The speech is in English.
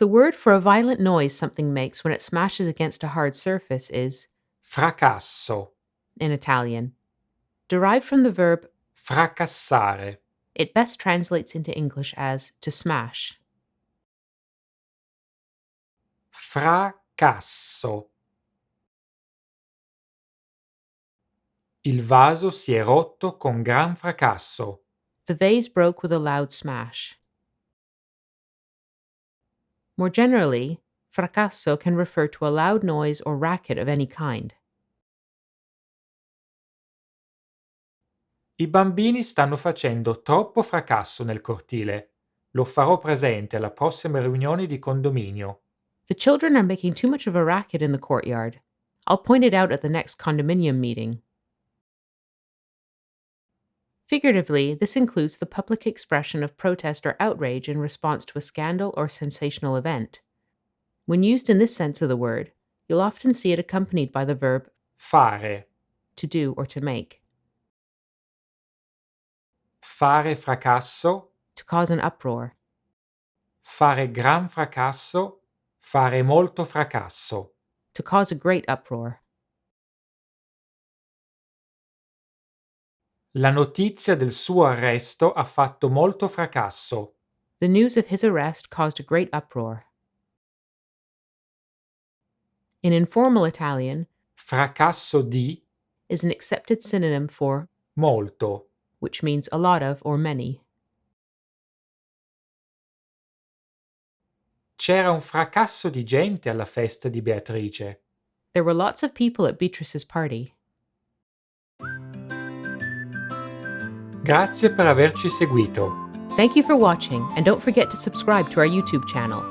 The word for a violent noise something makes when it smashes against a hard surface is fracasso, in Italian. Derived from the verb, fracassare, it best translates into English as to smash. fracasso. Il vaso si è rotto con gran fracasso. The vase broke with a loud smash. More generally, fracasso can refer to a loud noise or racket of any kind. I bambini stanno facendo troppo fracasso nel cortile. Lo farò presente alla prossima riunione di condominio. The children are making too much of a racket in the courtyard. I'll point it out at the next condominium meeting. Figuratively, this includes the public expression of protest or outrage in response to a scandal or sensational event. When used in this sense of the word, you'll often see it accompanied by the verb Fare. to do or to make. Fare fracasso. To cause an uproar. Fare gran fracasso. Fare molto fracasso. To cause a great uproar. La notizia del suo arresto ha fatto molto fracasso. The news of his arrest caused a great uproar. In informal Italian, Fracasso di is an accepted synonym for molto. which means a lot of or many. C'era un fracasso di gente alla festa di Beatrice. There were lots of people at Beatrice's party. Grazie per averci seguito. Thank you for watching, and don't forget to subscribe to our YouTube channel.